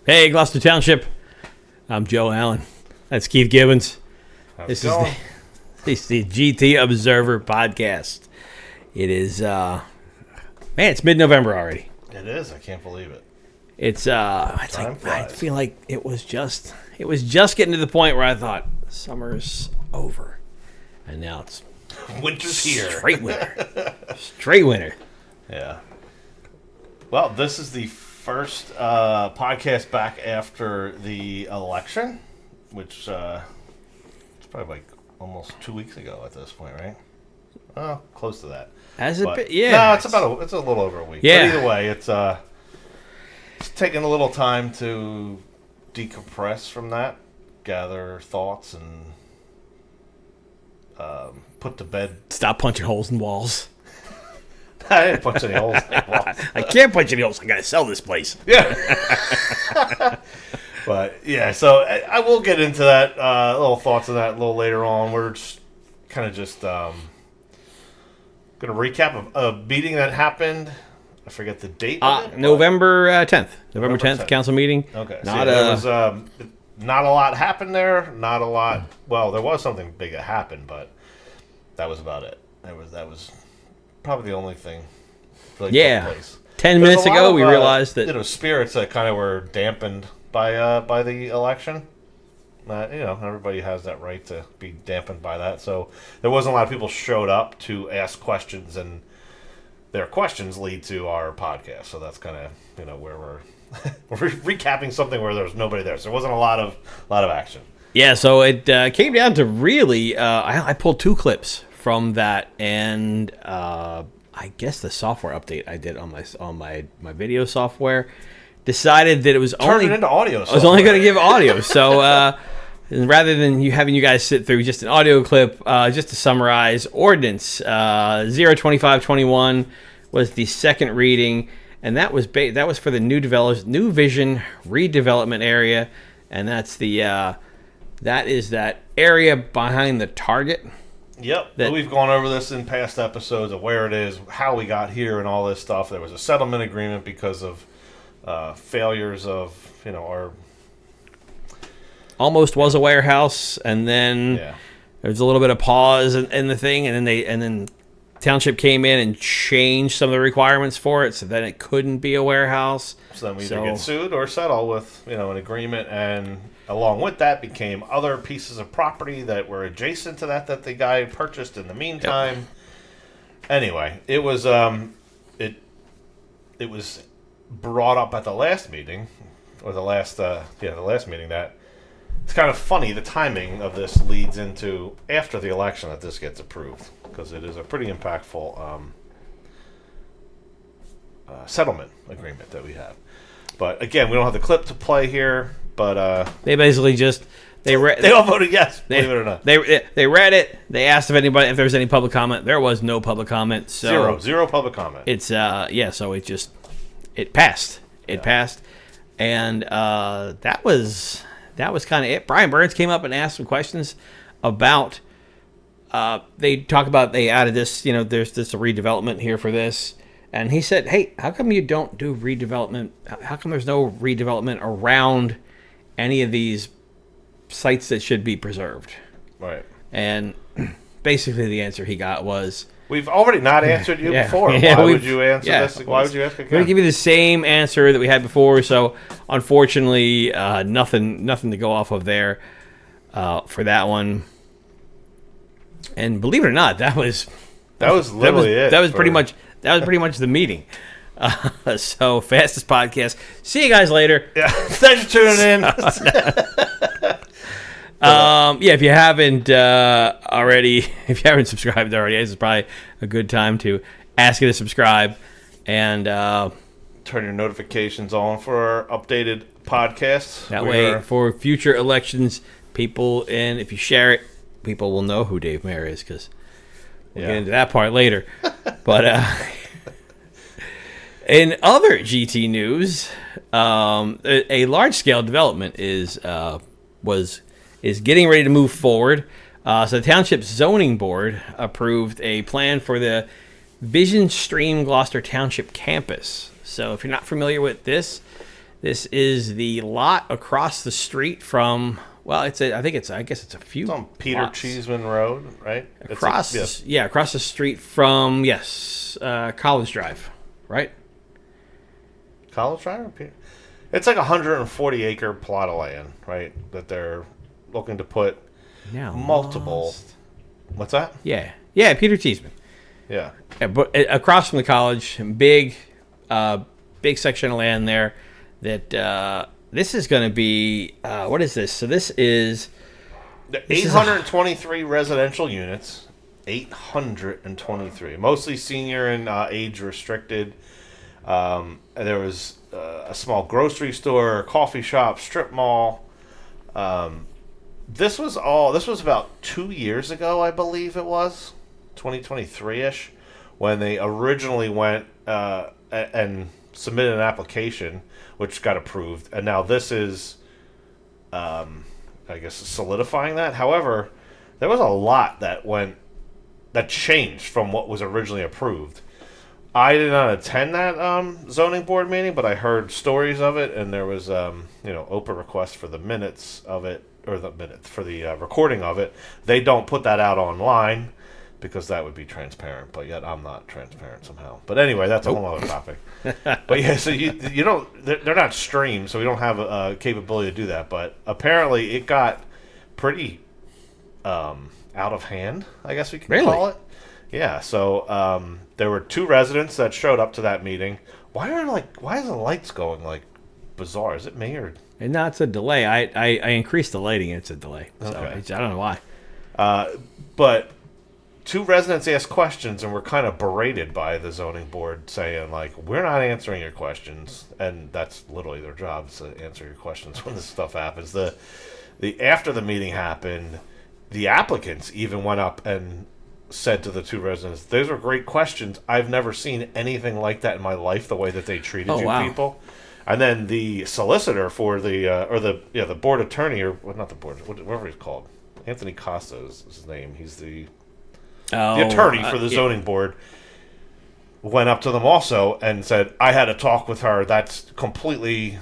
Hey, Gloucester Township. I'm Joe Allen. That's Keith Gibbons. This is the GT Observer podcast. It is, it's mid-November already. It is. I can't believe it. It's like, I feel like it was just getting to the point where I thought summer's over, and now it's winter's here. Straight winter. Straight winter. Yeah. Well, this is the first podcast back after the election, which it's probably like almost 2 weeks ago at this point, right? Oh, close to that. Has it been? Yeah. No, it's a little over a week. Yeah. But either way, it's taking a little time to decompress from that, gather thoughts, and put to bed. Stop punching holes in walls. I didn't punch any holes in the wall. I can't punch any holes. I gotta sell this place. Yeah. But yeah, so I will get into that little thoughts of that a little later on. We're just kind of going to recap a meeting that happened. I forget the date. November 10th. November 10th, council meeting. Okay. There was not a lot happened there. Not a lot. Well, there was something big that happened, but that was about it. That was probably the only thing that took place. 10 minutes ago, we realized that spirits that kind of were dampened by the election. Everybody has that right to be dampened by that. So there wasn't a lot of people showed up to ask questions, and their questions lead to our podcast. So that's kind of where we're recapping something where there's nobody there. So there wasn't a lot of action. Yeah. So it came down to really. I pulled two clips from that, and I guess the software update I did on my video software decided that it was Turned it into audio. I was only going to give audio. So. Rather than having you guys sit through just an audio clip, just to summarize, Ordinance O-25-21 was the second reading, and that was for the new Vision Redevelopment Area, and that is that area behind the Target. Yep, we've gone over this in past episodes of where it is, how we got here, and all this stuff. There was a settlement agreement because of failures of our. Almost was a warehouse, and then there was a little bit of pause in the thing, and then township came in and changed some of the requirements for it, so then it couldn't be a warehouse. So then we either get sued or settle with an agreement, and along with that became other pieces of property that were adjacent to that the guy purchased in the meantime. Yep. Anyway, it was it was brought up at the last meeting, or the last meeting that. It's kind of funny, the timing of this leads into after the election that this gets approved, because it is a pretty impactful settlement agreement that we have. But again, we don't have the clip to play here, but they basically they all voted yes, believe it or not. They read it. They asked if there was any public comment. There was no public comment. So zero public comment. It's so it passed. It passed, and that was kind of it. Brian Burns came up and asked some questions about. They added this. There's this redevelopment here for this, and he said, "Hey, how come you don't do redevelopment? How come there's no redevelopment around any of these sites that should be preserved?" Right. And basically, the answer he got was, "We've already not answered you before. Why would you answer this? Why would you ask again?" We're gonna give you the same answer that we had before. So, unfortunately, nothing to go off of there for that one. And believe it or not, that was literally it. That was pretty much the meeting. So, fastest podcast. See you guys later. Yeah, thanks for tuning in. If you haven't subscribed already, this is probably a good time to ask you to subscribe and turn your notifications on for our updated podcasts. That way, for future elections, if you share it, people will know who Dave Mayer is, because we'll get into that part later. But in other GT news, a large-scale development is getting ready to move forward. So the Township's Zoning Board approved a plan for the Vision Gloucester Township campus. So if you're not familiar with this, This is the lot across the street from. Well, I guess it's a few. It's on Peter lots. Cheeseman Road, right? Across the street from College Drive, right? College Drive or Peter? It's like a 140-acre plot of land, right? That they're looking to put multiple. What's that? Yeah, Peter Cheeseman. Yeah. But across from the college, big section of land there. That this is going to be what is this? So this is 823 residential units. 823, mostly senior and age restricted. There was a small grocery store, coffee shop, strip mall. This was about 2 years ago, I believe it was, 2023-ish, when they originally went and submitted an application, which got approved, and now this is, I guess, solidifying that. However, there was a lot that changed from what was originally approved. I did not attend that zoning board meeting, but I heard stories of it, and there was open requests for the minutes of it, or for the recording of it. They don't put that out online because that would be transparent, but yet I'm not transparent somehow. But anyway, that's a whole other topic. But yeah, so you don't, they're not streamed, so we don't have a capability to do that. But apparently, it got pretty out of hand, I guess we can call it. Yeah, so there were 2 residents that showed up to that meeting. Why is the lights going like bizarre? Is it me or? And no, it's a delay. I increased the lighting. It's a delay. So Okay. I don't know why. But 2 residents asked questions and were kind of berated by the zoning board, saying like, "We're not answering your questions," and that's literally their job, is to answer your questions when this stuff happens. The after the meeting happened, the applicants even went up and said to the 2 residents, "Those are great questions. I've never seen anything like that in my life. The way that they treated people." And then the solicitor for the board attorney, or not the board, whatever he's called, Anthony Costa is his name. He's the attorney for the zoning board. Went up to them also and said, "I had a talk with her. That's completely,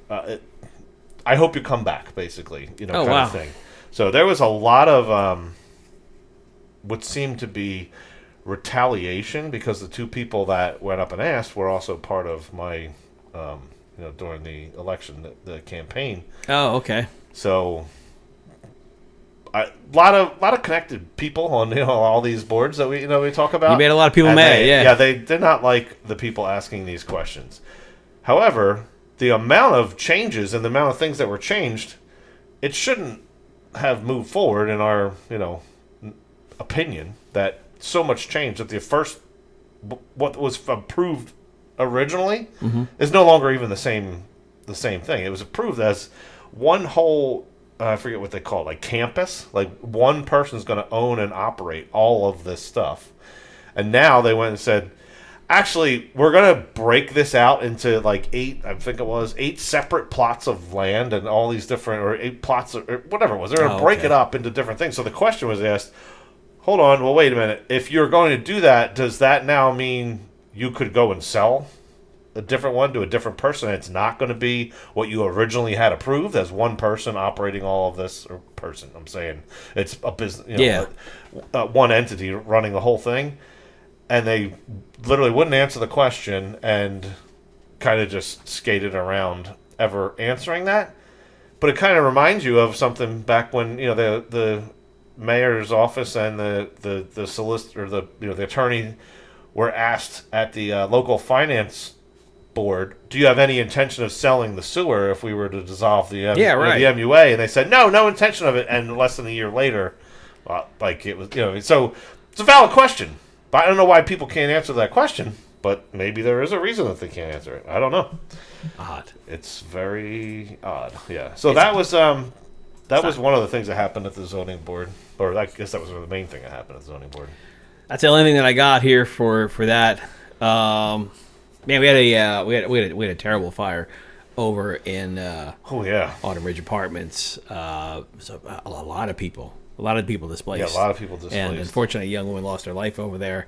I hope you come back," basically, kind of thing. So there was a lot of what seemed to be retaliation, because the 2 people that went up and asked were also part of my, during the election, the campaign. Oh, okay. So a lot of connected people on all these boards that we talk about. You made a lot of people mad. Yeah, they did not like the people asking these questions. However, the amount of changes and the amount of things that were changed, it shouldn't have moved forward in our opinion, that so much changed that the first what was approved originally is no longer even the same thing. It was approved as one whole, I forget what they call it, like campus, like one person's going to own and operate all of this stuff. And now they went and said, actually, we're going to break this out into like 8 separate plots of land, and all these different, or 8 plots, or whatever it was. They're going to break it up into different things. So the question was asked, hold on, well, wait a minute. If you're going to do that, does that now mean you could go and sell a different one to a different person? It's not going to be what you originally had approved as one person operating all of this, or person. I'm saying it's a business, one entity running the whole thing. And they literally wouldn't answer the question and kind of just skated around ever answering that. But it kind of reminds you of something back when the mayor's office and the solicitor, the attorney, were asked at the local finance board, "Do you have any intention of selling the sewer if we were to dissolve the the MUA?" And they said, no intention of it. And less than a year later, it was so it's a valid question. But I don't know why people can't answer that question. But maybe there is a reason that they can't answer it. I don't know. Odd. It's very odd. Yeah. So that was one of the things that happened at the zoning board, or I guess that was the main thing that happened at the zoning board. That's the only thing that I got here for that. Man, we had a terrible fire over in Autumn Ridge Apartments. So a lot of people displaced. Yeah, a lot of people displaced. And unfortunately, a young woman lost her life over there.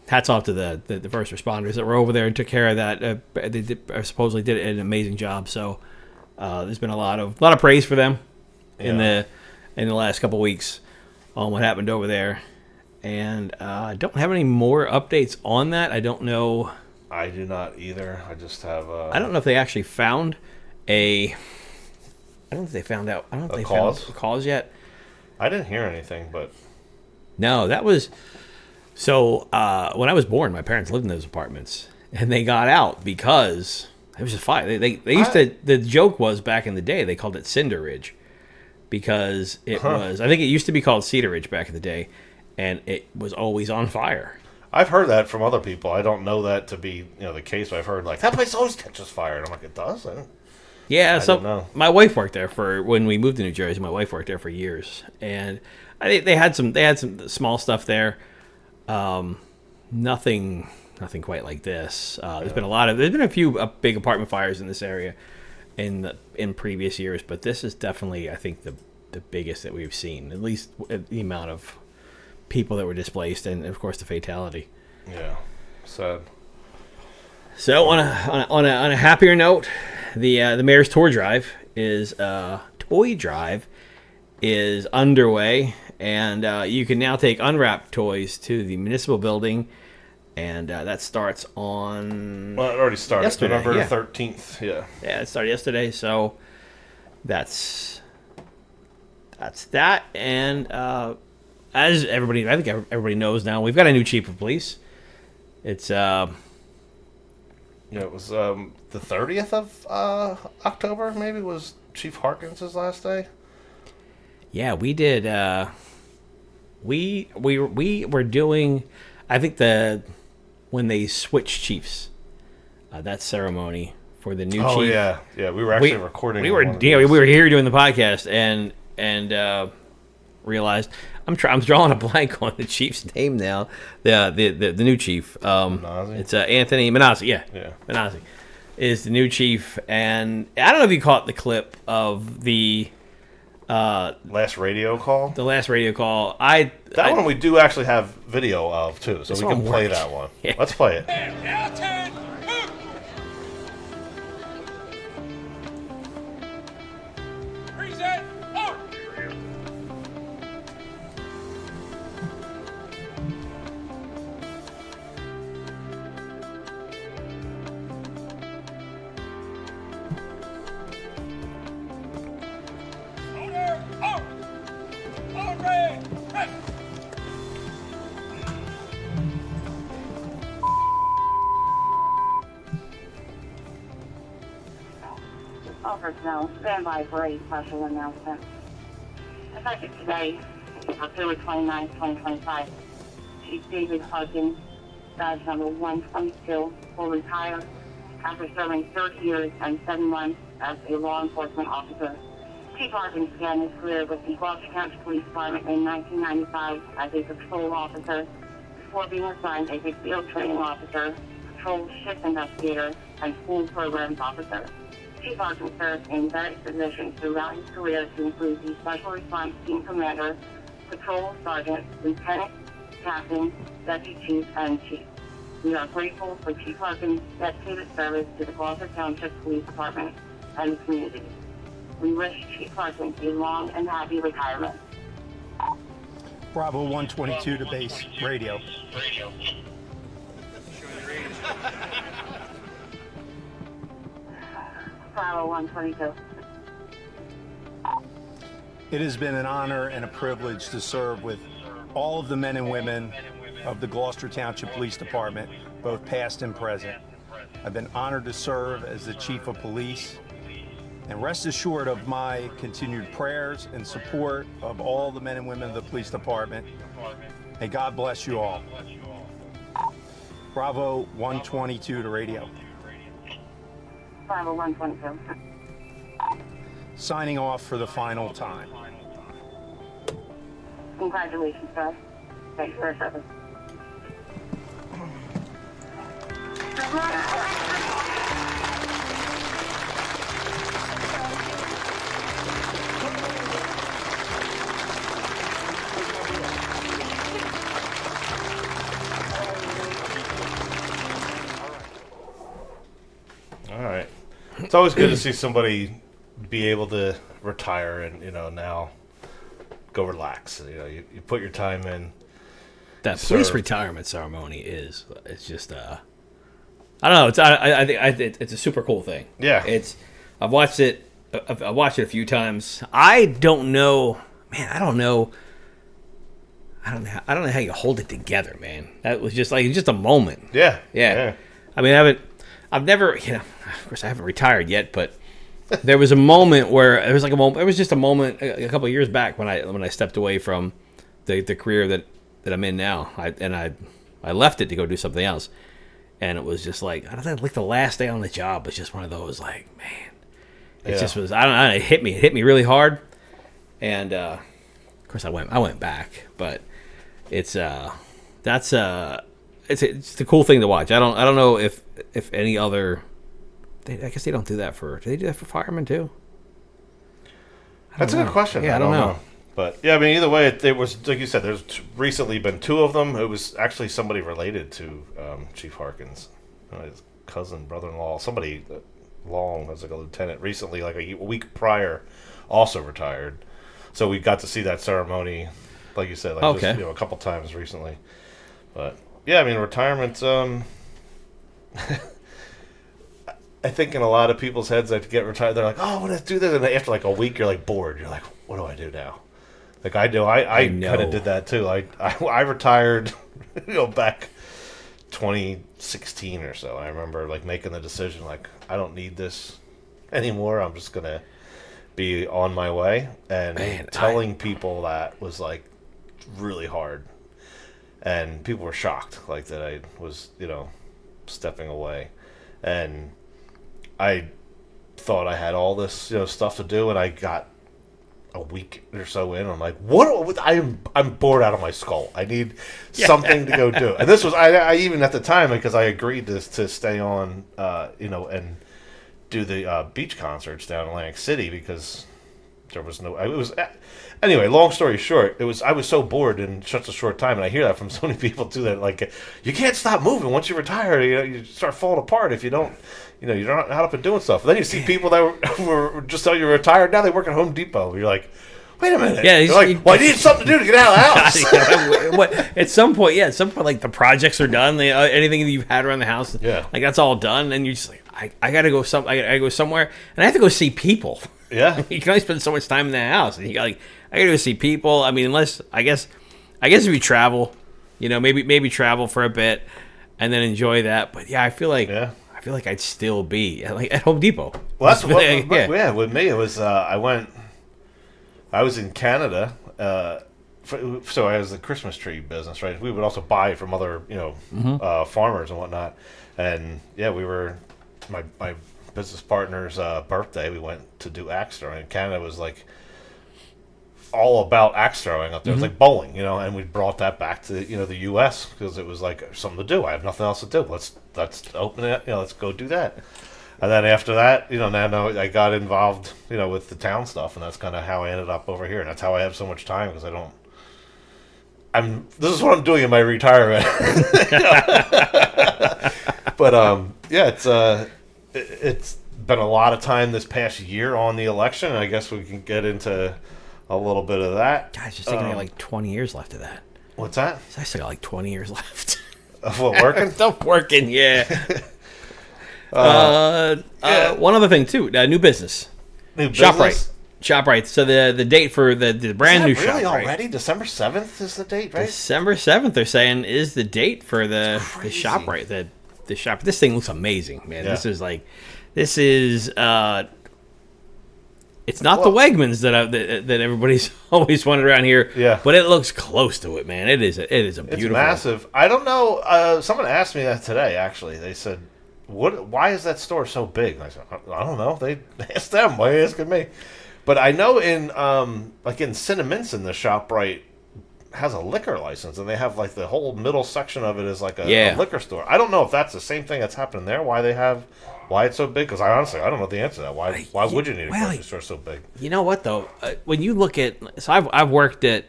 hats off to the first responders that were over there and took care of that. Supposedly did an amazing job. So there's been a lot of praise for them in the last couple weeks on what happened over there. And I don't have any more updates on that. I don't know. I do not either. I just have. I don't know if they actually found I don't know if they found out. I don't know if they found the cause yet. I didn't hear anything, but no, that was. So when I was born, my parents lived in those apartments, and they got out because it was just fire. They used to. The joke was back in the day they called it Cinder Ridge because it was. I think it used to be called Cedar Ridge back in the day, and it was always on fire. I've heard that from other people. I don't know that to be the case, but I've heard like that place always catches fire, and I'm like, it does. Yeah, so my wife worked there when we moved to New Jersey. My wife worked there for years, and they had some small stuff there. Nothing quite like this. There's been a few big apartment fires in this area in previous years, but this is definitely, I think, the biggest that we've seen. At least the amount of people that were displaced, and of course the fatality. Yeah, sad. So on a happier note, the mayor's toy drive is underway, and you can now take unwrapped toys to the municipal building, and that starts on. Well, it already started. Yesterday, November 13th. Yeah. Yeah, it started yesterday. So that's that, and as everybody, I think everybody knows now, we've got a new chief of police. It's it was the 30th of October. Maybe was Chief Harkins' last day. Yeah, we did. We were doing. I think when they switched chiefs, that ceremony for the new chief. Oh yeah. We were actually recording. We were here doing the podcast and realized I'm drawing a blank on the chief's name now. The new chief. It's Anthony Manazzi. Yeah. Manazzi is the new chief, and I don't know if you caught the clip of the last radio call. The last radio call. That one we do actually have video of too, so we can play that one. Yeah. Let's play it. All personnel, stand by for a special announcement. Effective today, October 29, 2025, Chief David Harkins, badge number 122, will retire after serving 30 years and 7 months as a law enforcement officer. Chief Harkins began his career with the Gloucester Township Police Department in 1995 as a patrol officer, before being assigned as a field training officer, patrol shift investigator, and school programs officer. Chief Harkins served in various positions throughout his career to include the Special Response Team Commander, Patrol Sergeant, Lieutenant, Captain, Deputy Chief, and Chief. We are grateful for Chief Harkins' dedicated service to the Gloucester Township Police Department and the community. We wish Chief Harkins a long and happy retirement. Bravo 122 to base radio. Bravo 122. It has been an honor and a privilege to serve with all of the men and women of the Gloucester Township Police Department, both past and present. I've been honored to serve as the Chief of Police, and rest assured of my continued prayers and support of all the men and women of the police department. May God bless you all. Bravo 122 to radio. Bravo 122. Signing off for the final time. Congratulations, sir. Thanks for your service. always good to see somebody be able to retire and, now go relax. You put your time in. That police retirement ceremony it's just I don't know. I think it's a super cool thing. Yeah. I've watched it. I've watched it a few times. I don't know, man. I don't know how you hold it together, man. That was just a moment. Yeah. I mean, I've never, of course, I haven't retired yet, but there was a moment where it was just a moment a couple of years back when I stepped away from the career that I'm in now. I left it to go do something else, and it was just like, I don't know, like the last day on the job was just one of those, like, man, it just was. I don't know. It hit me really hard, and of course I went back, but it's the cool thing to watch. I don't know if any other. I guess they don't do that for. Do they do that for firemen too? That's a good question. Yeah, I don't know. But yeah, I mean, either way, it was like you said. There's recently been 2 of them. It was actually somebody related to Chief Harkins, his cousin, brother-in-law, somebody long as like a lieutenant. Recently, like a week prior, also retired. So we got to see that ceremony, like you said, like just, a couple times recently. But yeah, I mean, retirement. I think in a lot of people's heads, that to get retired, they're like, "Oh, let's do this," and after like a week, you're like bored. You're like, "What do I do now?" Like I do. I kind of did that too. I retired, back 2016 or so. I remember like making the decision, like I don't need this anymore. I'm just gonna be on my way. And telling people that was like really hard, and people were shocked, like that I was, stepping away, and I thought I had all this, stuff to do, and I got a week or so in. I'm like, what? I'm bored out of my skull. I need something to go do. And this was I even at the time, because I agreed to stay on, and do the beach concerts down in Atlantic City, because there was no. It was anyway. Long story short, I was so bored in such a short time, and I hear that from so many people too. That like, you can't stop moving once you retire. You start falling apart if you don't. You're not up and doing stuff. And then you see people that were just tell you're retired, now they work at Home Depot. You're like, wait a minute. Yeah, you're like, well, I need something to do to get out of the house. At some point, like the projects are done. Anything that you've had around the house, like that's all done. And you're just like, I gotta go I gotta go somewhere, and I have to go see people. Yeah, you can only spend so much time in that house, and you got I gotta go see people. I mean, unless I guess if you travel, maybe travel for a bit, and then enjoy that. But yeah, I feel like I'd still be at Home Depot. Well, that's what, with me, it was, I was in Canada, so I was the Christmas tree business, right? We would also buy from other, farmers and whatnot. And yeah, we were, my business partner's birthday, we went to do axe throwing. And Canada was like all about axe throwing up there. It was like bowling, and we brought that back to, the U.S. because it was like something to do. I have nothing else to do. Let's open it, let's go do that. And then after that, now I got involved, with the town stuff, and that's kind of how I ended up over here. And that's how I have so much time, because this is what I'm doing in my retirement. But it's been a lot of time this past year on the election, and I guess we can get into a little bit of that. Guys, just thinking I got like 20 years left of that. What's that? I still got like 20 years left. Of what, working? Still working, yeah. One other thing too, new business. ShopRite. So the date for the brand new ShopRite. Really already? December 7th is the date, right? December 7th, they're saying, is the date for the ShopRite. The shop. This thing looks amazing, man. Yeah. This is it's not the Wegmans that everybody's always wanted around here. Yeah. But it looks close to it, man. It is a beautiful. It's massive. I don't know. Someone asked me that today. Actually, they said, why is that store so big? And I said, I don't know. They asked them. Why are you asking me? But I know in Cinnaminson, the ShopRite has a liquor license, and they have like the whole middle section of it is like a liquor store. I don't know if that's the same thing that's happening there. Why it's so big? Because I don't know the answer to that. Why would you need a grocery store so big? You know what though? When you look at, I've worked at,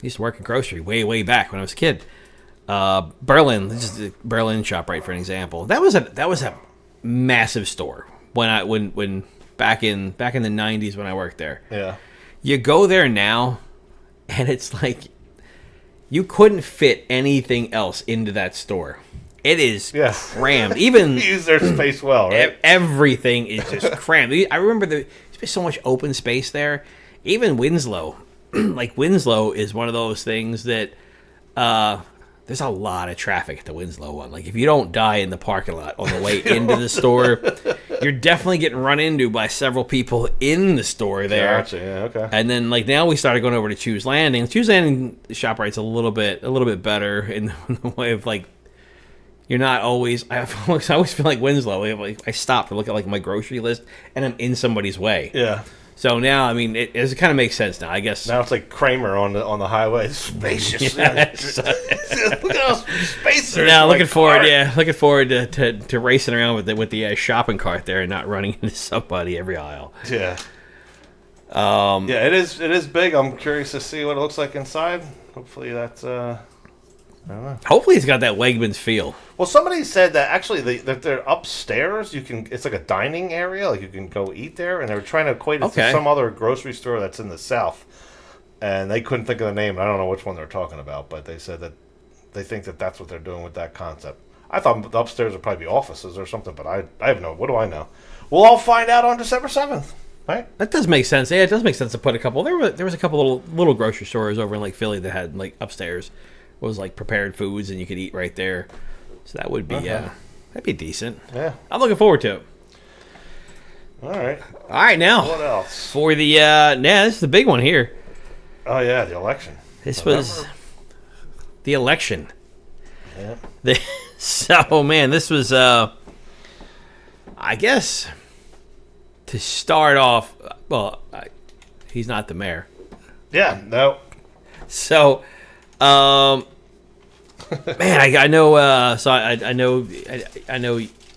used to work in grocery way back when I was a kid. Berlin, this is the Berlin ShopRite for an example. That was a massive store when back in the 90s when I worked there. Yeah. You go there now, and it's like you couldn't fit anything else into that store. It is crammed. Even use their space well, right? Everything is just crammed. I remember there's so much open space there. Even Winslow, like Winslow is one of those things that there's a lot of traffic at the Winslow one. Like if you don't die in the parking lot on the way into the store, you're definitely getting run into by several people in the store there. Gotcha. Yeah, okay. And then like now we started going over to Choose Landing. Choose Landing ShopRite's a little bit better in the way of like you're not always. I always feel like Winslow. I stop to look at like my grocery list and I'm in somebody's way. Yeah. So now, I mean, it kind of makes sense now, I guess. Now it's like Kramer on the highway. It's spacious. Look at how space there is. Now looking forward to racing around with the shopping cart there and not running into somebody every aisle. Yeah. Yeah, it is big. I'm curious to see what it looks like inside. Hopefully that's I don't know. Hopefully it's got that Wegmans feel. Well, somebody said that actually that they're upstairs. It's like a dining area, like you can go eat there, and they were trying to equate it to some other grocery store that's in the south, and they couldn't think of the name. I don't know which one they're talking about, but they said that they think that that's what they're doing with that concept. I thought the upstairs would probably be offices or something, but I have no. What do I know? We'll all find out on December 7th, right? That does make sense. Yeah, it does make sense to put a couple. There was a couple little grocery stores over in like Philly that had like upstairs was like prepared foods and you could eat right there. So that would be that'd be decent. Yeah, I'm looking forward to it. All right. Now what else for the this is the big one here. Oh yeah, the election. This was the election. Yeah. So man, this was I guess to start off. Well, he's not the mayor. Yeah. No. So. Man, I know. So I know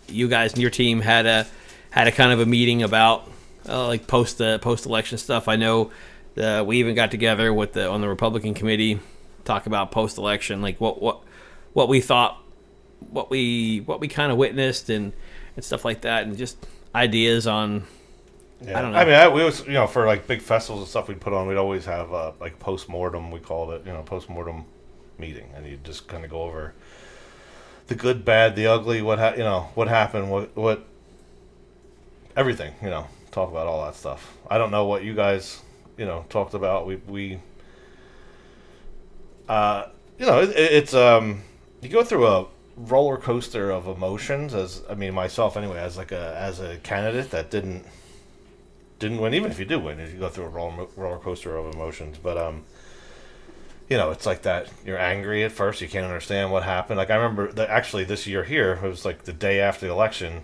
you guys and your team had a kind of a meeting about like post election stuff. I know we even got together on the Republican committee, talk about post election, like what we thought, what we kind of witnessed and stuff like that, and just ideas on. Yeah. I don't know. We was for like big festivals and stuff we'd put on, we'd always have like post-mortem, we called it, post-mortem meeting, and you just kind of go over the good, bad, the ugly, what happened, what everything, talk about all that stuff. I don't know what you guys, talked about. We it's you go through a roller coaster of emotions myself anyway, as a candidate that didn't win. Even if you do win, you go through a roller coaster of emotions. But it's like that. You're angry at first. You can't understand what happened. Like I remember actually this year here, it was like the day after the election.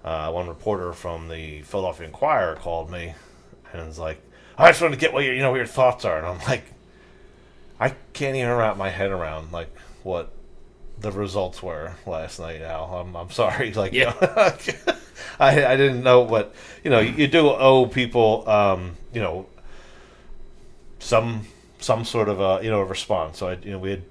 One reporter from the Philadelphia Inquirer called me and was like, "I just wanted to get what your thoughts are." And I'm like, I can't even wrap my head around like what the results were last night. Al, I'm sorry. Like I didn't know what you do owe people some sort of a response. So we had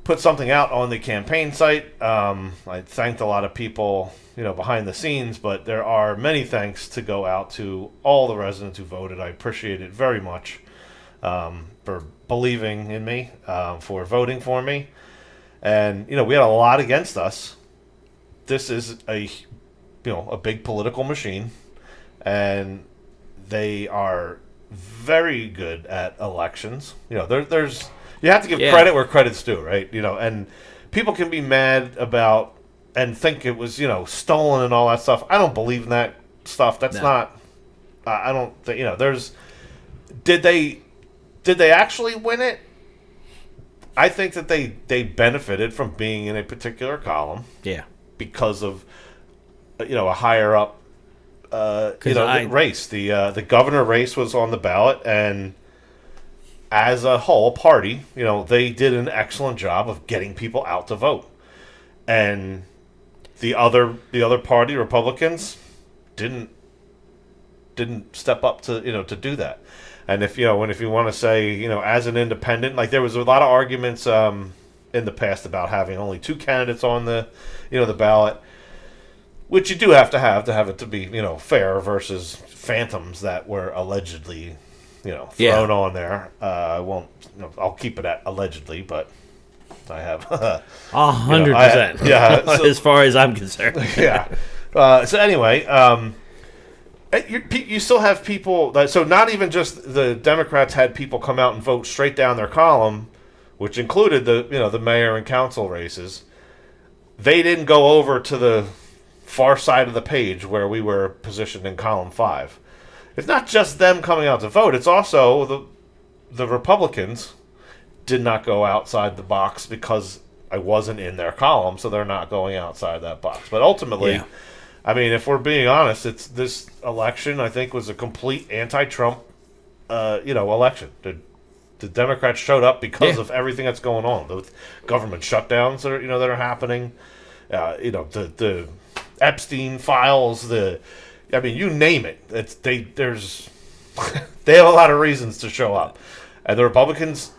put something out on the campaign site. I thanked a lot of people behind the scenes, but there are many thanks to go out to all the residents who voted. I appreciate it very much for believing in me, for voting for me, and we had a lot against us. This is a big political machine, and they are very good at elections. There's you have to give credit where credit's due, right? And people can be mad about and think it was stolen and all that stuff. I don't believe in that stuff. That's not. I don't think there's. Did they actually win it? I think that they benefited from being in a particular column. Yeah. Because of a higher up race. The governor race was on the ballot, and as a whole party, they did an excellent job of getting people out to vote. And the other party, Republicans, didn't step up to do that. And if you want to say, as an independent, like there was a lot of arguments in the past about having only two candidates on the the ballot. which you do have it to be, fair versus phantoms that were allegedly, thrown on there. I won't, I'll keep it at allegedly, but I have 100%. Yeah, as far as I'm concerned. Yeah. So anyway, you still have people so not even just the Democrats had people come out and vote straight down their column, which included the mayor and council races. They didn't go over to the far side of the page where we were positioned in column 5. It's not just them coming out to vote. It's also the Republicans did not go outside the box because I wasn't in their column, so they're not going outside that box. But ultimately, I mean, if we're being honest, this election, I think, was a complete anti-Trump, election. The Democrats showed up because of everything that's going on, the government shutdowns that are happening, the Epstein files, you name it. There's they have a lot of reasons to show up, and the Republicans.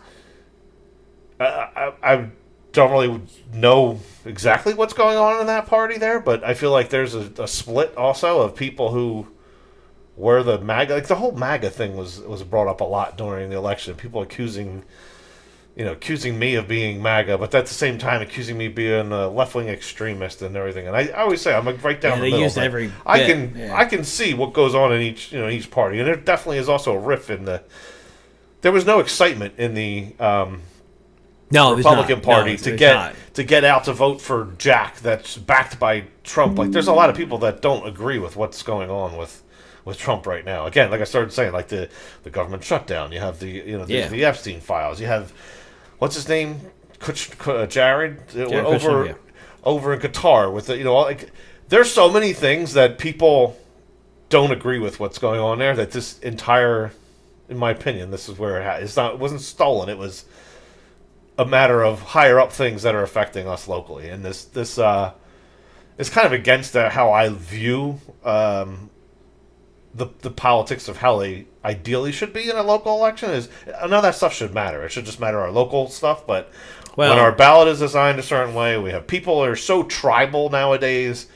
I don't really know exactly what's going on in that party there, but I feel like there's a split also of people who were the MAGA. Like the whole MAGA thing was brought up a lot during the election. People accusing me of being MAGA, but at the same time accusing me of being a left-wing extremist and everything. And I always say I'm like right down the middle. Used every I bit. can see what goes on in each party, and there definitely is also a riff in the. There was no excitement in the. Republican Party to get out to vote for Jack that's backed by Trump. Like there's a lot of people that don't agree with what's going on with Trump right now. Again, like I started saying, like the government shutdown. You have the Epstein files. You have what's his name, Jared over in Qatar with the there's so many things that people don't agree with what's going on there. That this entire, in my opinion, this is where it wasn't stolen. It was a matter of higher up things that are affecting us locally, and this is kind of against how I view the politics of how they ideally should be in a local election. None of that stuff should matter. It should just matter our local stuff. But when our ballot is designed a certain way, we have people that are so tribal nowadays.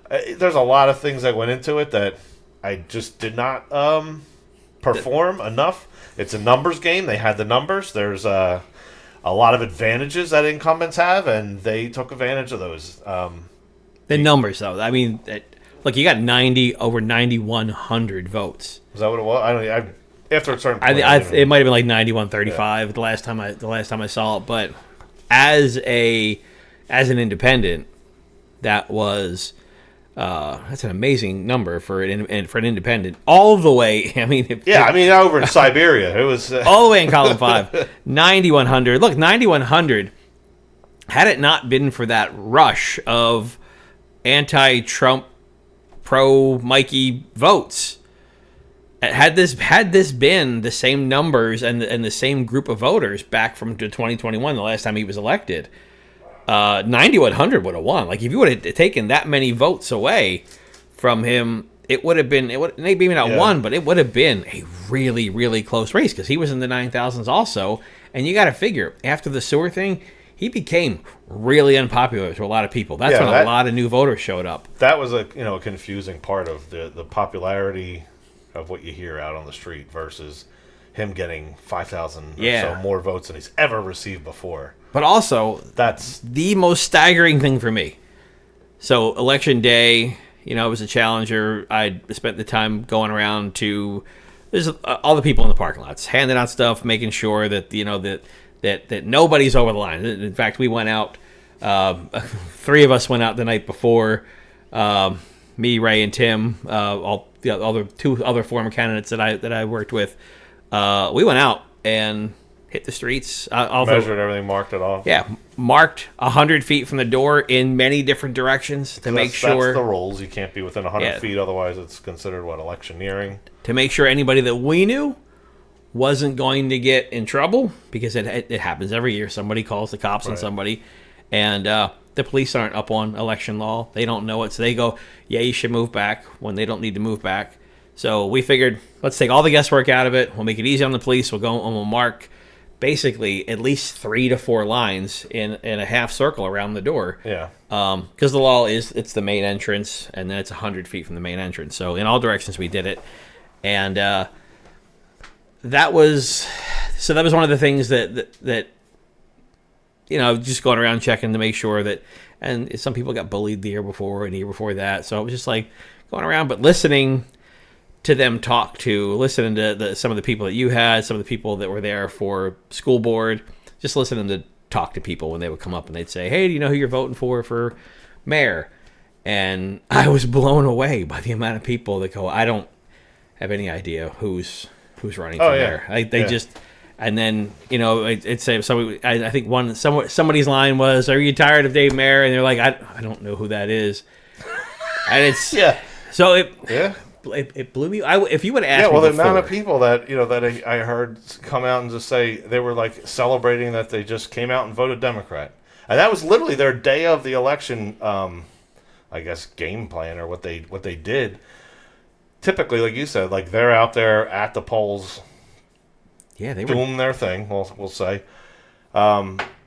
There's a lot of things that went into it that I just did not perform enough. It's a numbers game. They had the numbers. There's a lot of advantages that incumbents have, and they took advantage of those. The numbers, though. I mean, look, you got over 9,100 votes. Is that what it was? After a certain point, it might have been like 9,135 the last time I saw it. But as an independent, that was that's an amazing number for an independent. All the way, over in Siberia, it was all the way in column 5, 9,100. Look, 9,100. Had it not been for that rush of anti-Trump, pro-Mikey votes, had this been the same numbers and the same group of voters back from 2021, the last time he was elected, 9,100 would have won. Like if you would have taken that many votes away from him, it would have been. Maybe not won, but it would have been a really, really close race because he was in the 9,000s also. And you got to figure after the sewer thing, he became really unpopular to a lot of people. That's when a lot of new voters showed up. That was a confusing part of the popularity of what you hear out on the street versus him getting 5,000 or so more votes than he's ever received before. But also, that's the most staggering thing for me. So election day, I was a challenger. I spent the time going around to all the people in the parking lots, handing out stuff, making sure that that nobody's over the line. In fact, we went out. 3 of us went out the night before. Me, Ray, and Tim. All the other 2 other former candidates that I worked with. We went out and hit the streets. Measured everything, marked it off. Yeah, marked 100 feet from the door in many different directions to make sure. That's the rules. You can't be within 100 feet, otherwise it's considered electioneering. To make sure anybody that we knew wasn't going to get in trouble, because it happens every year. Somebody calls the cops on somebody, and the police aren't up on election law. They don't know it, so they go, "Yeah, you should move back," when they don't need to move back. So we figured, let's take all the guesswork out of it. We'll make it easy on the police. We'll go and we'll mark basically at least 3 to 4 lines in a half circle around the door. Yeah. Because the law is it's the main entrance, and then it's 100 feet from the main entrance. So in all directions we did it, and that was one of the things that just going around checking to make sure that. And some people got bullied the year before and the year before that, so it was just like going around, but listening to them listening to some of the people that you had, some of the people that were there for school board, just listening to talk to people when they would come up and they'd say, "Hey, do you know who you're voting for mayor?" And I was blown away by the amount of people that go, "I don't have any idea who's running for mayor." They just, and then it's say somebody. I think somebody's line was, "Are you tired of Dave Mayer?" And they're like, "I don't know who that is." And it's So it blew me. If you would ask me the before, amount of people that that I heard come out and just say they were like celebrating that they just came out and voted Democrat, and that was literally their day of the election. I guess game plan or what they did. Typically, like you said, like they're out there at the polls. Yeah, they were doing their thing. We'll say.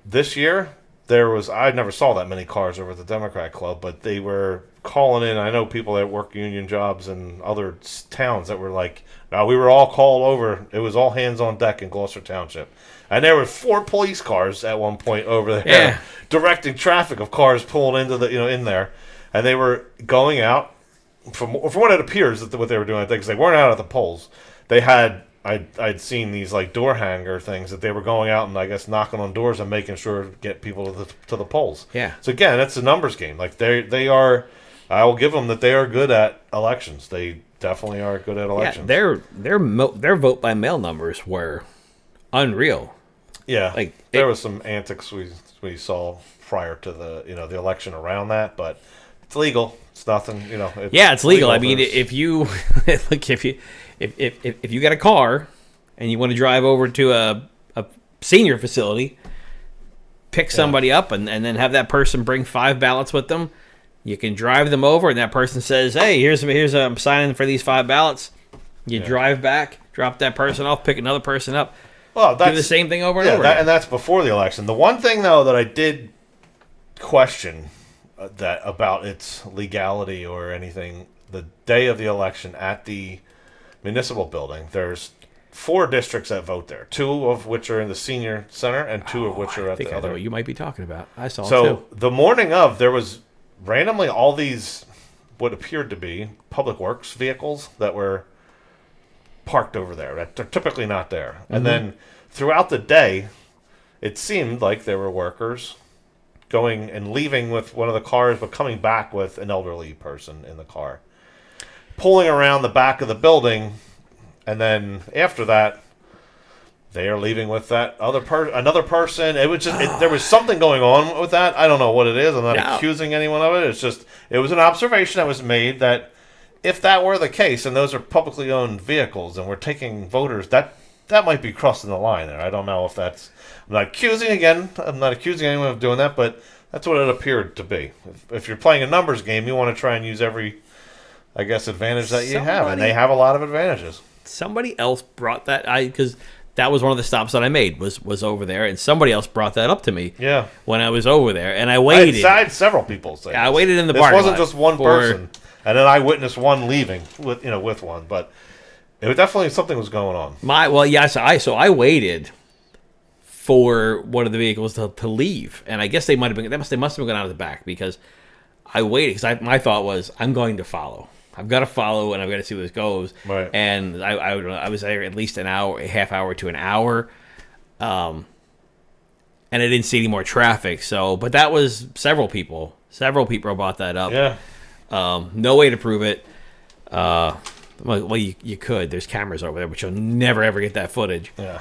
This year I never saw that many cars over at the Democrat Club, but they were calling in. I know people that work union jobs in other towns that were like, "No, we were all called over. It was all hands on deck in Gloucester Township," and there were 4 police cars at one point over there, directing traffic of cars pulling into the in there, and they were going out. From what it appears that what they were doing, I think, because they weren't out at the polls. They had. I'd seen these like door hanger things that they were going out and I guess knocking on doors and making sure to get people to the polls. Yeah. So again, it's a numbers game. Like they are. I will give them that they are good at elections. They definitely are good at elections. Yeah, their vote by mail numbers were unreal. Yeah. Like there was some antics we saw prior to the the election around that, but it's legal. It's nothing. It's legal. I mean, if you if you got a car and you want to drive over to a senior facility, pick somebody up and then have that person bring 5 ballots with them, you can drive them over and that person says, "Hey, here's I'm signing for these 5 ballots." You drive back, drop that person off, pick another person up. Well, do the same thing over and over. And that's before the election. The one thing though that I did question that about its legality or anything, the day of the election at the municipal building, there's 4 districts that vote there, 2 of which are in the senior center and 2 of which are at the other. I know what you might be talking about. I saw so too. The morning of, there was randomly all these what appeared to be public works vehicles that were parked over there. They're typically not there. Mm-hmm. And then throughout the day, it seemed like there were workers going and leaving with one of the cars, but coming back with an elderly person in the car, pulling around the back of the building, and then after that, they are leaving with that another person. It was just there was something going on with that. I don't know what it is. I'm not accusing anyone of it. It's just it was an observation that was made that if that were the case, and those are publicly owned vehicles, and we're taking voters, that might be crossing the line there. I don't know if that's. I'm not accusing anyone of doing that, but that's what it appered to be. If you're playing a numbers game, you want to try and use every, I guess, advantage that you have, and they have a lot of advantages. Somebody else brought that because that was one of the stops that I made was over there, and somebody else brought that up to me. Yeah. When I was over there, and I waited. I had several people say. I waited in the parking lot. This wasn't just one person, and then I witnessed one leaving with one, but it was definitely something was going on. So I waited for one of the vehicles to leave, and I guess they must have been going out of the back because I waited because my thought was I'm going to follow. I've got to follow, and I've got to see where this goes. Right. And I was there at least an hour, a half hour to an hour, and I didn't see any more traffic. So, but that was several people brought that up. Yeah. No way to prove it. Well, you could. There's cameras over there, but you'll never ever get that footage. Yeah.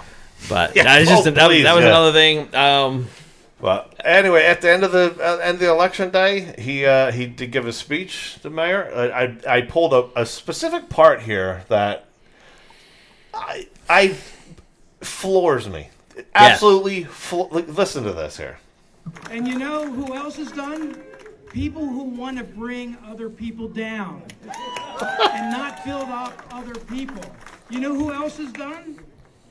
But that was another thing. Well, anyway, at the end of the election day, he did give a speech, the mayor. I pulled a specific part here that I floors me. Absolutely, listen to this here. And you know who else is done? People who want to bring other people down and not build up other people. You know who else is done?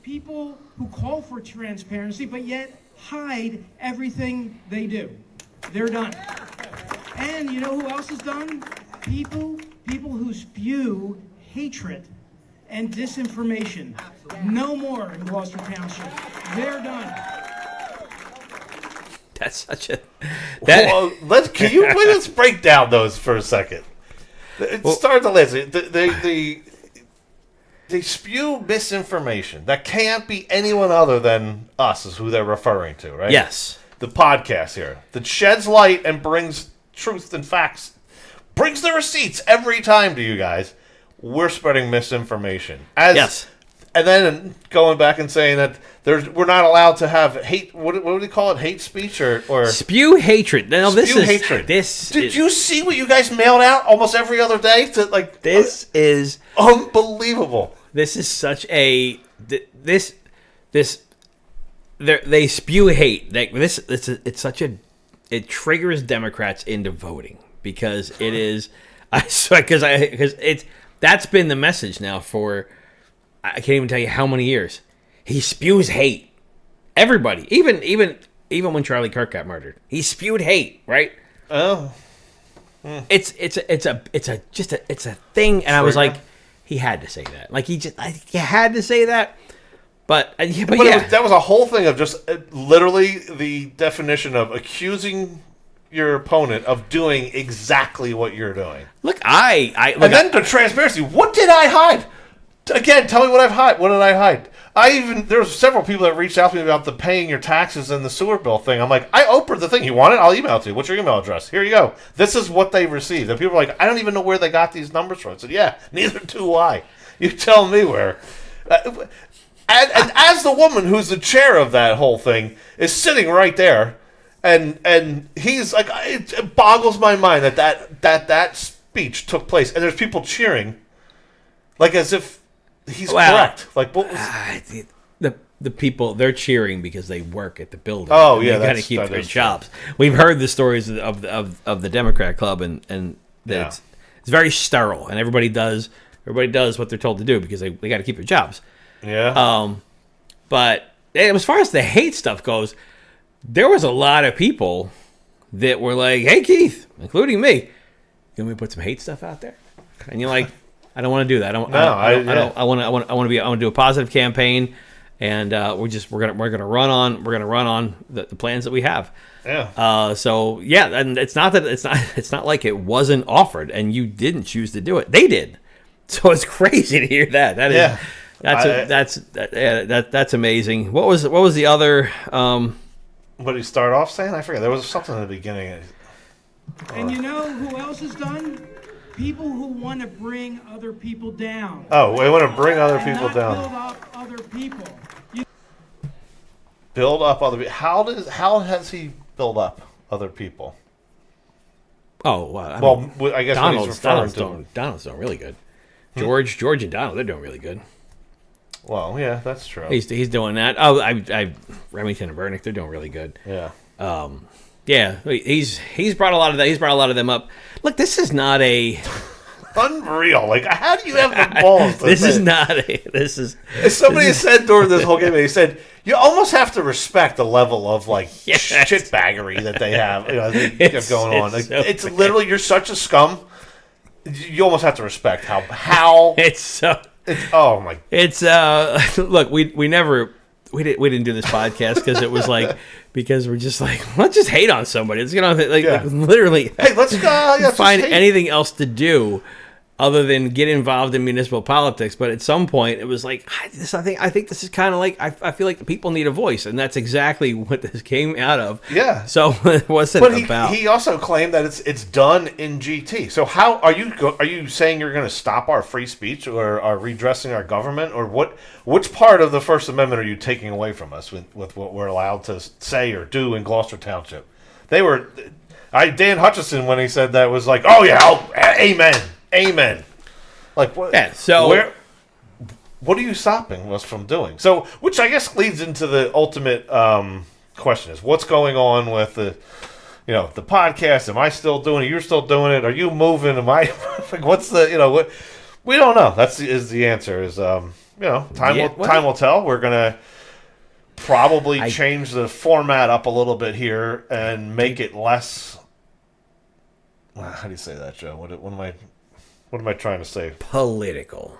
people who call for transparency, but yet hide everything they do. They're done. And you know who else is done? People who spew hatred and disinformation. No more in Gloucester Township. They're done. That's such a... Well, let's break down those for a second. Start the list. They spew misinformation. That can't be anyone other than us, is who they're referring to, right? Yes. The podcast here that sheds light and brings truth and facts, brings the receipts every time to you guys. We're spreading misinformation. Yes. And then going back and saying that we're not allowed to have hate. What do they call it? Hate speech or spew hatred. No, spew hatred. Did you see what you guys mailed out almost every other day? This is unbelievable. This is such a they spew hate. It triggers Democrats into voting because it is. That's been the message now for. I can't even tell you how many years. He spews hate. Everybody, even when Charlie Kirk got murdered, he spewed hate. Right? Oh, it's a thing, and I was like, he had to say that. Like he had to say that. But yeah, that was a whole thing of just literally the definition of accusing your opponent of doing exactly what you're doing. Look, and then the transparency. What did I hide? Again, tell me what I've hide. What did I hide? There was several people that reached out to me about the paying your taxes and the sewer bill thing. I'm like, I opened the thing. You want it? I'll email it to you. What's your email address? Here you go. This is what they received. And people were like, I don't even know where they got these numbers from. I said, yeah, neither do I. You tell me where. And as the woman who's the chair of that whole thing is sitting right there, and he's like, it boggles my mind that speech took place, and there's people cheering, like as if he's correct. Like what was the people? They're cheering because they work at the building. Oh yeah, they got to keep their jobs. We've heard the stories of the Democrat Club, and it's very sterile, and everybody does what they're told to do because they got to keep their jobs. Yeah. But as far as the hate stuff goes, there was a lot of people that were like, "Hey, Keith," including me, "You want me to put some hate stuff out there?" And you're like, "I don't want to do that. I want to do a positive campaign, and we're gonna run on the plans that we have." Yeah. So yeah, and it's not like it wasn't offered, and you didn't choose to do it. They did. So it's crazy to hear that. That is. Yeah. That's amazing. What was the other? What did he start off saying? I forget. There was something in the beginning. And you know who else is done? People who want to bring other people down. Oh, we want to bring other people down. Build up other people. Build up other people. How has he built up other people? Oh, well, I guess what he's referring to. Donald's doing really good. George and Donald, they're doing really good. Well, yeah, that's true. He's doing that. Oh, Remington and Burnick, they're doing really good. Yeah. Yeah, he's brought a lot of that. He's brought a lot of them up. Look, this is not a unreal. Like, how do you have the balls? This is. Somebody said during this whole game, he said you almost have to respect the level of like shitbaggery that they have. They have going on. Like, it's literally you're such a scum. You almost have to respect how it's so. It's oh my. It's look, we didn't do this podcast because it was like because we're just like let's just hate on somebody. It's like literally. Hey, let's go. Find anything else to do other than get involved in municipal politics. But at some point, it was like I think this is kind of like I feel like the people need a voice, and that's exactly what this came out of. Yeah. So what's it about? He also claimed that it's done in GT. So how are you saying you're going to stop our free speech or are redressing our government or what? Which part of the First Amendment are you taking away from us with what we're allowed to say or do in Gloucester Township? Dan Hutchison when he said that was like, oh yeah, amen. Like what? Yeah. So what are you stopping us from doing? So, which I guess leads into the ultimate question: is what's going on with the podcast? Am I still doing it? You're still doing it? Are you moving? Am I? Like, what's the what? We don't know. Is the answer is time will tell. We're gonna probably change the format up a little bit here and make it less. How do you say that, Joe? What am I trying to say? Political.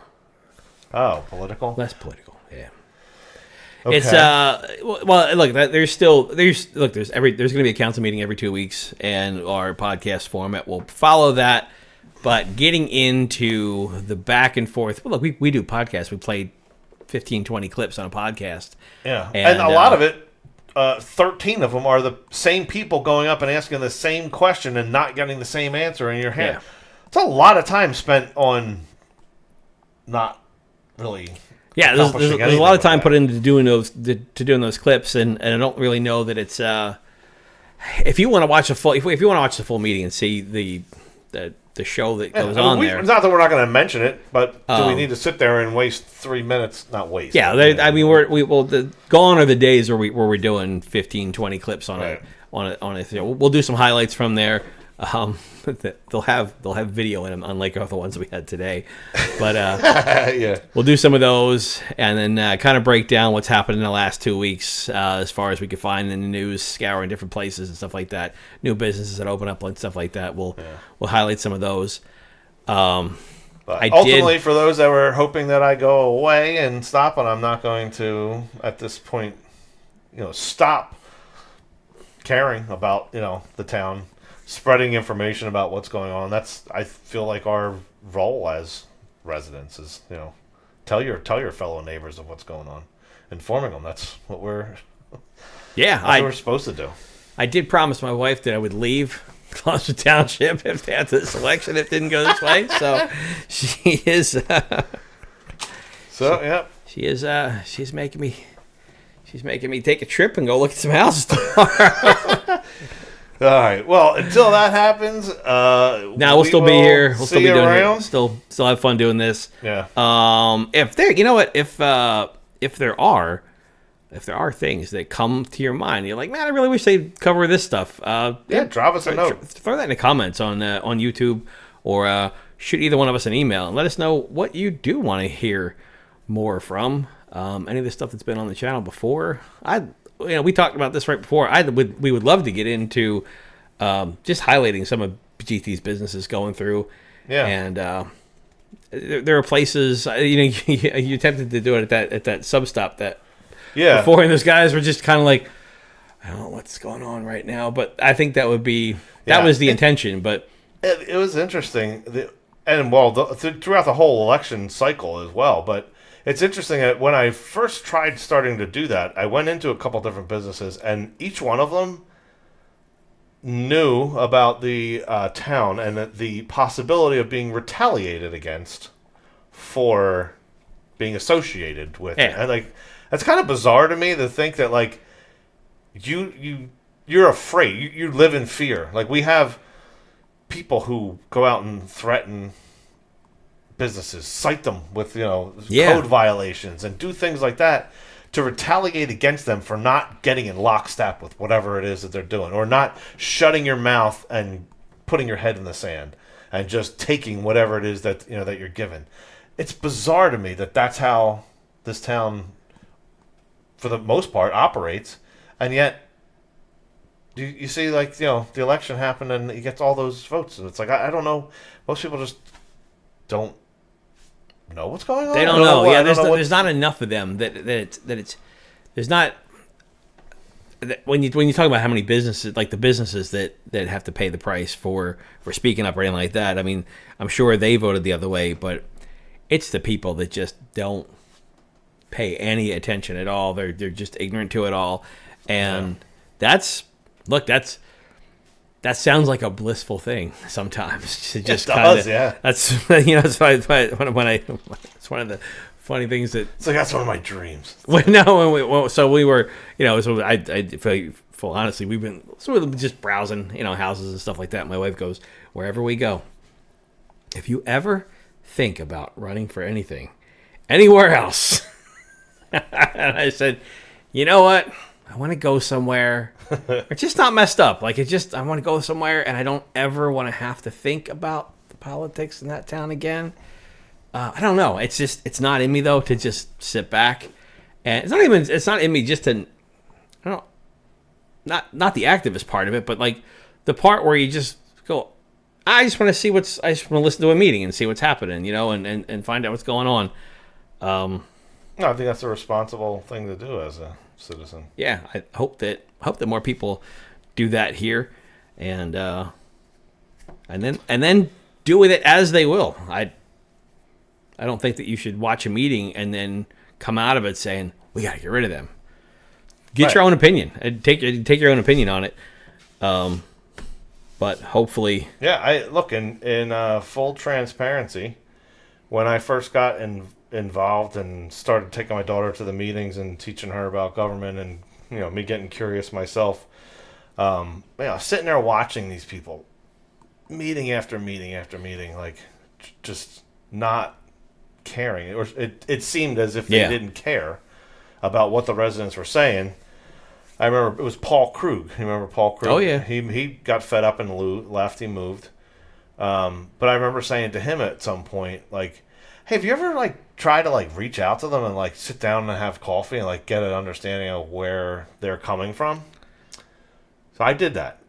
Oh, political. Less political. Yeah. Okay. It's well, look, there's going to be a council meeting every 2 weeks, and our podcast format will follow that. But getting into the back and forth, well, look, we do podcasts. We play 15, 20 clips on a podcast. Yeah, and a lot of it, 13 of them are the same people going up and asking the same question and not getting the same answer in your hand. Yeah. It's a lot of time spent on not really. Yeah, there's a lot of time put into doing those clips, and I don't really know that it's. If you want to watch the full meeting and see the show that goes on there. It's not that we're not going to mention it, but do we need to sit there and waste 3 minutes? Not waste. Yeah, I mean, gone are the days where we're doing 15, 20 clips on a. We'll do some highlights from there. They'll have video in them, unlike the ones we had today. But yeah, we'll do some of those, and then kind of break down what's happened in the last 2 weeks, as far as we can find in the news, scouring different places and stuff like that. New businesses that open up and stuff like that. We'll highlight some of those. But ultimately, for those that were hoping that I go away and stop, and I'm not going to at this point, stop caring about the town. Spreading information about what's going on. That's, I feel like, our role as residents is, tell your fellow neighbors of what's going on, informing them. That's what we're supposed to do. I did promise my wife that I would leave Gloucester Township if after this election it didn't go this way. So she is. She's making me take a trip and go look at some houses tomorrow. All right. Well, until that happens, now we'll still be here. We'll still be doing around. it. Still have fun doing this. Yeah. If there are things that come to your mind, you're like, man, I really wish they'd cover this stuff. Drop us a note. Throw that in the comments on YouTube, or shoot either one of us an email and let us know what you do want to hear more from. Any of the stuff that's been on the channel before. We talked about this right before. We would love to get into just highlighting some of GT's businesses going through. Yeah. And there are places, you attempted to do it at that sub stop that before, and those guys were just kind of like, I don't know what's going on right now, but I think that was the intention. But it was interesting, throughout the whole election cycle as well. But it's interesting that when I first tried starting to do that, I went into a couple different businesses, and each one of them knew about the town and the possibility of being retaliated against for being associated with it. And that's kind of bizarre to me to think that you're afraid. You live in fear. Like, we have people who go out and threaten businesses, cite them with code violations and do things like that to retaliate against them for not getting in lockstep with whatever it is that they're doing, or not shutting your mouth and putting your head in the sand and just taking whatever it is that that you're given. It's bizarre to me that that's how this town, for the most part, operates, and yet you see, the election happened and he gets all those votes, and it's like, I don't know, most people just don't know what's going on. They don't know. Yeah, there's not enough of them that it's there's not. When you talk about how many businesses, like the businesses that have to pay the price for speaking up or anything like that, I mean, I'm sure they voted the other way, but it's the people that just don't pay any attention at all. They're just ignorant to it all, and that sounds like a blissful thing sometimes. It just does, yeah. That's that's why it's one of the funny things that. So that's one of my dreams. We were, honestly, we've been sort of just browsing, houses and stuff like that. My wife goes, wherever we go, if you ever think about running for anything, anywhere else, and I said, you know what? I want to go somewhere. It's just not messed up. I want to go somewhere, and I don't ever want to have to think about the politics in that town again. I don't know. It's not in me though to just sit back, and it's not in me just to, I don't know, not the activist part of it, but like the part where you just go, I just want to listen to a meeting and see what's happening, and find out what's going on. No, I think that's a responsible thing to do as a citizen. Yeah, I hope that more people do that here, and then do with it as they will. I don't think that you should watch a meeting and then come out of it saying we got to get rid of them. Get your own opinion and take your own opinion on it. But hopefully, yeah. I look in full transparency. When I first got involved and started taking my daughter to the meetings and teaching her about government, and me getting curious myself, sitting there watching these people, meeting after meeting after meeting, like just not caring. It seemed as if they didn't care about what the residents were saying. I remember it was Paul Krug. You remember Paul Krug? Oh, yeah. He got fed up and left. He moved. But I remember saying to him at some point, like, hey, have you ever, tried to, reach out to them and, sit down and have coffee and, get an understanding of where they're coming from? So I did that.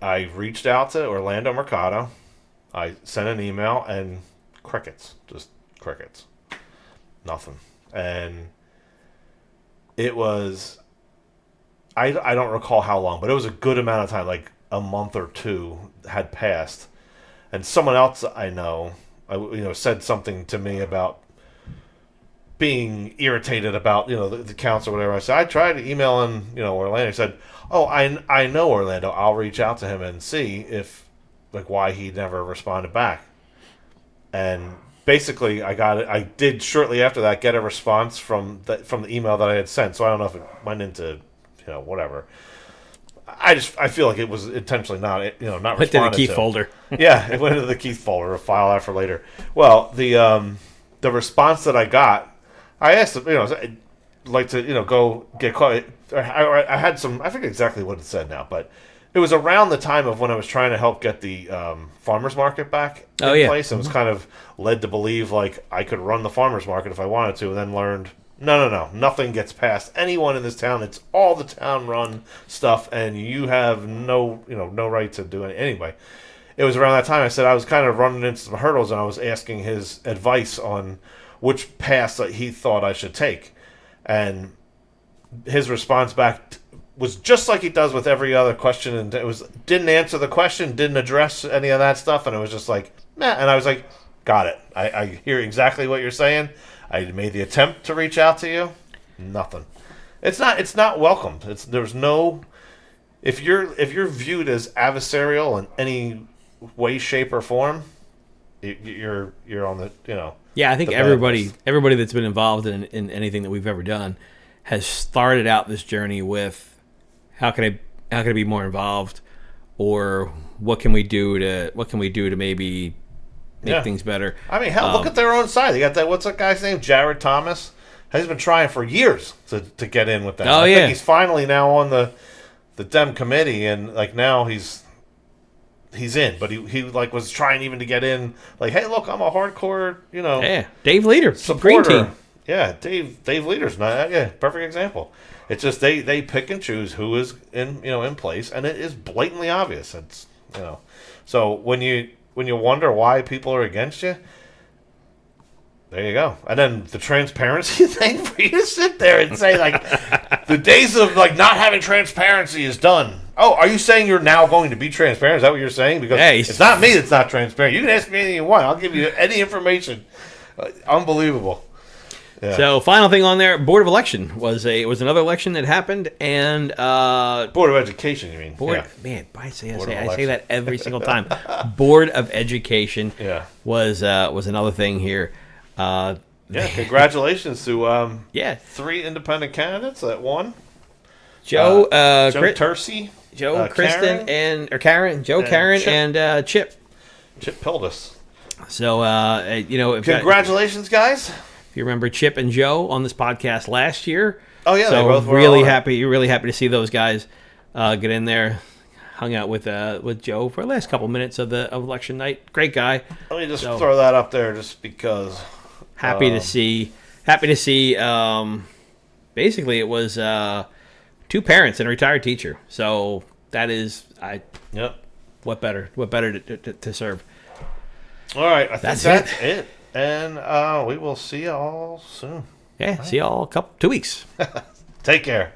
I reached out to Orlando Mercado. I sent an email, and crickets. Just crickets. Nothing. And it was... I don't recall how long, but it was a good amount of time, like a month or two had passed, and someone else I know, said something to me about being irritated about the council or whatever. I said I tried to email him, Orlando. He said, "Oh, I know Orlando. I'll reach out to him and see if why he never responded back." And basically, I did shortly after that get a response from the email that I had sent. So I don't know if it went into whatever. I feel like it was intentionally not responded to the Keith folder. Yeah, it went into the Keith folder, a file out for later. Well, the response that I got, I asked them, I'd like to go get caught. I had some, I forget exactly what it said now, but it was around the time of when I was trying to help get the farmers market back in place, and was kind of led to believe I could run the farmers market if I wanted to, and then learned. No. Nothing gets past anyone in this town. It's all the town-run stuff, and you have no right to do it. Anyway, it was around that time I said I was kind of running into some hurdles, and I was asking his advice on which path that he thought I should take. And his response back was just like he does with every other question, and didn't answer the question, didn't address any of that stuff, and it was just like, meh. And I was like, got it. I hear exactly what you're saying. I made the attempt to reach out to you. Nothing. It's not welcomed. There's no. If you're viewed as adversarial in any way, shape, or form, you're on the Yeah, I think everybody that's been involved in anything that we've ever done has started out this journey with how can I be more involved, or what can we do to maybe make things better. I mean, hell, look at their own side. They got that. What's that guy's name? Jared Thomas. He's been trying for years to get in with that. I think he's finally now on the Dem committee, and now he's in. But he was trying even to get in. Hey, look, I'm a hardcore Dave Leader supporter. Green Team. Yeah, Dave Leader's not. Yeah, perfect example. It's just they pick and choose who is in place, and it is blatantly obvious. It's so when you wonder why people are against you, there you go. And then the transparency thing, for you to sit there and say the days of not having transparency is done. Oh, are you saying you're now going to be transparent? Is that what you're saying? Because it's not me that's not transparent. You can ask me anything you want. I'll give you any information. Unbelievable. Yeah. So, final thing on there, Board of Election was another election that happened, and Board of Education, you mean? Man, I say that every single time. Board of Education was another thing here. Congratulations to 3 independent candidates that won. Joe Tersey, Kristen, Karen, and Chip. Chip Pildes. So congratulations, guys. If you remember Chip and Joe on this podcast last year. Oh yeah, so they both were really happy. You're really happy to see those guys get in there. Hung out with Joe for the last couple minutes of election night. Great guy. Let me just throw that up there, just because Happy to see. Basically, it was 2 parents and a retired teacher. So that is, Yep. what better to serve? All right, I think That's that's it. And we will see you all soon. Yeah, see y'all 2 weeks. Take care.